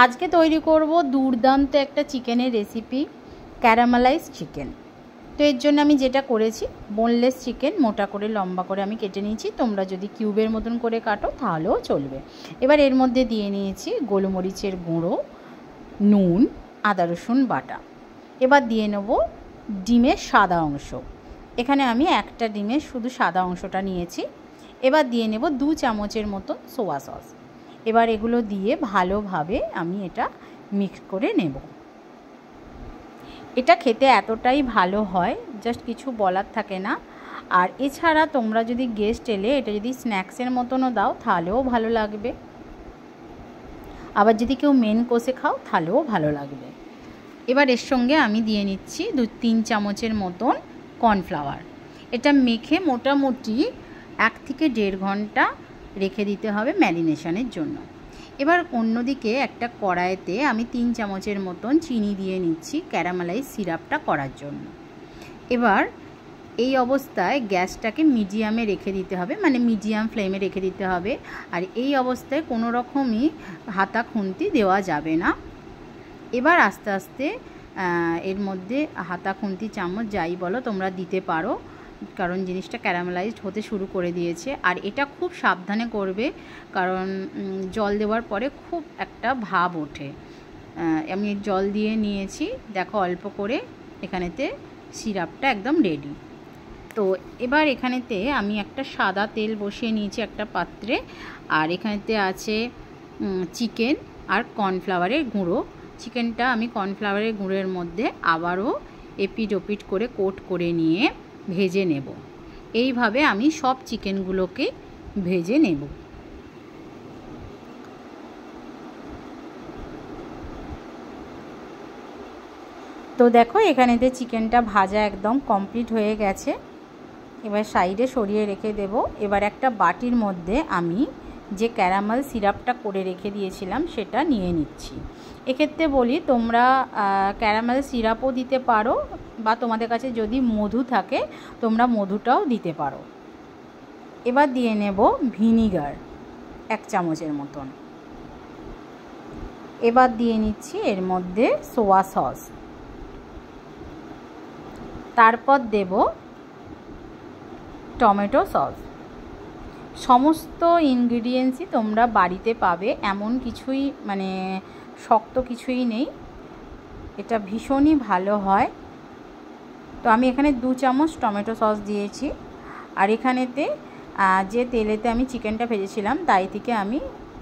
আজকে তৈরি করব দুর্দান্ত একটা চিকেনের রেসিপি, ক্যারামেলাইজ চিকেন। তো এর জন্য আমি যেটা করেছি, বোনলেস চিকেন মোটা করে লম্বা করে আমি কেটে নিয়েছি। তোমরা যদি কিউবের মতন করে কাটো তাহলেও চলবে। এবার এর মধ্যে দিয়ে নিয়েছি গোলমরিচের গুঁড়ো, নুন, আদা রসুন বাটা। এবার দিয়ে নেব ডিমের সাদা অংশ। এখানে আমি একটা ডিমের শুধু সাদা অংশটা নিয়েছি। এবার দিয়ে নেব 2 চামচের মতন সোয়া সস। এবার এগুলো দিয়ে ভালোভাবে আমি এটা মিক্স করে নেব। এটা খেতে এতটাই ভালো হয়, জাস্ট কিছু বলার থাকে না। আর এছাড়া তোমরা যদি গেস্ট এলে এটা যদি স্ন্যাক্সের মতনও দাও তাহলেও ভালো লাগবে, আবার যদি কেউ মেন কোর্সে খাও তাহলেও ভালো লাগবে। এবার এর সঙ্গে আমি দিয়ে নিচ্ছি 2-3 চামচের মতন কর্নফ্লাওয়ার। এটা মেখে মোটামুটি 1 থেকে 1.5 ঘন্টা রেখে দিতে হবে ম্যারিনেশনের জন্য। এবার অন্যদিকে একটা কড়াইতে আমি 3 চামচের মতন চিনি দিয়ে নিচ্ছি ক্যারামেলাইজ সিরাপটা করার জন্য। এবার এই অবস্থায় গ্যাসটাকে মিডিয়ামে রেখে দিতে হবে, মানে মিডিয়াম ফ্লেমে রেখে দিতে হবে। আর এই অবস্থায় কোনো রকমই হাতা খুন্তি দেওয়া যাবে না। এবার আস্তে আস্তে এর মধ্যে হাতা খুন্তি চামচ যাই বলো তোমরা দিতে পারো, কারণ জিনিসটা ক্যারামেলাইজড হতে শুরু করে দিয়েছে। আর এটা খুব সাবধানে করবে, কারণ জল দেওয়ার পরে খুব একটা ভাব ওঠে। আমি জল দিয়ে নিয়েছি, দেখো অল্প করে এখানেতে সিরাপটা একদম রেডি। তো এবার এখানেতে আমি একটা সাদা তেল বসিয়ে নিয়েছি একটা পাত্রে। আর এখানেতে আছে চিকেন আর কর্নফ্লাওয়ারের গুঁড়ো। চিকেনটা আমি কর্নফ্লাওয়ারের গুঁড়োর মধ্যে আবারও এপিট ওপিট করে কোট করে নিয়ে ভেজে নেব। এইভাবে আমি সব চিকেনগুলোকে ভেজে নেব। তো দেখো এখানেতে চিকেনটা ভাজা একদম কমপ্লিট হয়ে গেছে। এবার সাইডে সরিয়ে রেখে দেব। এবার একটা বাটির মধ্যে আমি যে ক্যারামেল সিরাপটা করে রেখে দিয়েছিলাম সেটা নিয়ে নিচ্ছি। এক্ষেত্রে বলি তোমরা ক্যারামেল সিরাপও দিতে পারো, বা তোমাদের কাছে যদি মধু থাকে তোমরা মধুটাও দিতে পারো। এবার দিয়ে নেব ভিনিগার 1 চামচের মতন। এবার দিয়ে নিচ্ছি এর মধ্যে সোয়া সস। তারপর দেব টমেটো সস। সমস্ত ইনগ্রিডিয়েন্টসই তোমরা বাড়িতে পাবে, এমন কিছুই মানে শক্ত কিছুই নেই, এটা ভীষণই ভালো হয়। তো আমি এখানে 2 চামচ টমেটো সস দিয়েছি। আর এখানেতে যে তেলেতে আমি চিকেনটা ভেজেছিলাম তাই থেকে আমি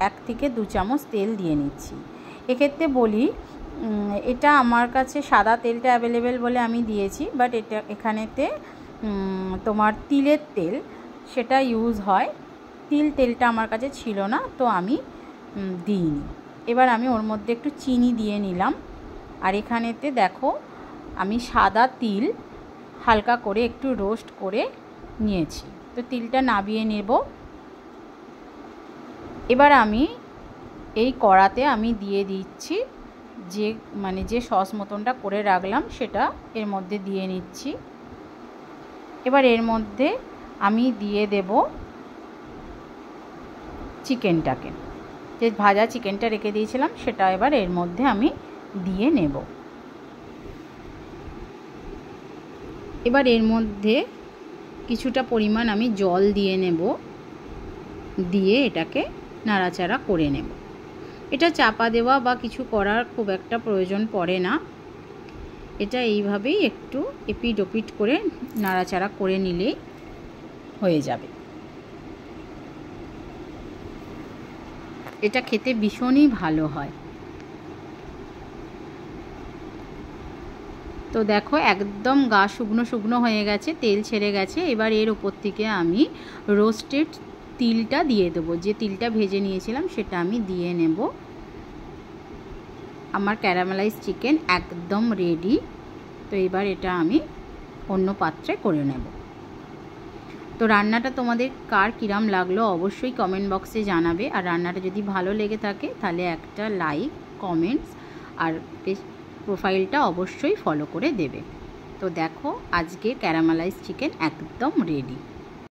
1 থেকে 2 চামচ তেল দিয়ে নিচ্ছি। এক্ষেত্রে বলি এটা আমার কাছে সাদা তেলটা অ্যাভেলেবেল বলে আমি দিয়েছি, বাট এটা এখানেতে তোমার তিলের তেল সেটা ইউজ হয়। তেলটা আমার কাছে ছিল না, তো আমি দিইনি। এবার আমি ওর মধ্যে একটু চিনি দিয়ে নিলাম। আর এখানেতে দেখো আমি সাদা তিল হালকা করে একটু রোস্ট করে নিয়েছি। তো তিলটা নাবিয়ে নেব। এবার আমি এই কড়াতে আমি দিয়ে দিচ্ছি যে সস মতনটা করে রাখলাম সেটা এর মধ্যে দিয়ে নিচ্ছি। এবার এর মধ্যে আমি দিয়ে দেব চিকেনটাকে, যে ভাজা চিকেনটা রেখে দিয়েছিলাম সেটা এবার এর মধ্যে আমি দিয়ে নেব। এবার এর মধ্যে কিছুটা পরিমাণ আমি জল দিয়ে নেব, দিয়ে এটাকে নাড়াচাড়া করে নেব। এটা চাপা দেওয়া বা কিছু করার খুব একটা প্রয়োজন পড়ে না। এটা এইভাবেই একটু এপিট ওপিট করে নাড়াচাড়া করে নিলেই হয়ে যাবে। এটা খেতে ভীষণই ভালো হয়। তো দেখো একদম গা শুকনো শুকনো হয়ে গেছে, তেল ছেড়ে গেছে। এবার এর উপর থেকে আমি রোস্টেড তিলটা দিয়ে দেবো, যে তিলটা ভেজে নিয়েছিলাম সেটা আমি দিয়ে নেব। আমার ক্যারামেলাইজ চিকেন একদম রেডি। তো এবার এটা আমি অন্য পাত্রে করে নেব। তো রান্নাটা তোমাদের কার কিরাম লাগলো অবশ্যই কমেন্ট বক্সে জানাবে। আর রান্নাটা যদি ভালো লেগে থাকে তাহলে একটা লাইক, কমেন্টস আর প্রোফাইলটা অবশ্যই ফলো করে দেবে। তো দেখো আজকে ক্যারামেলাইজ চিকেন একদম রেডি।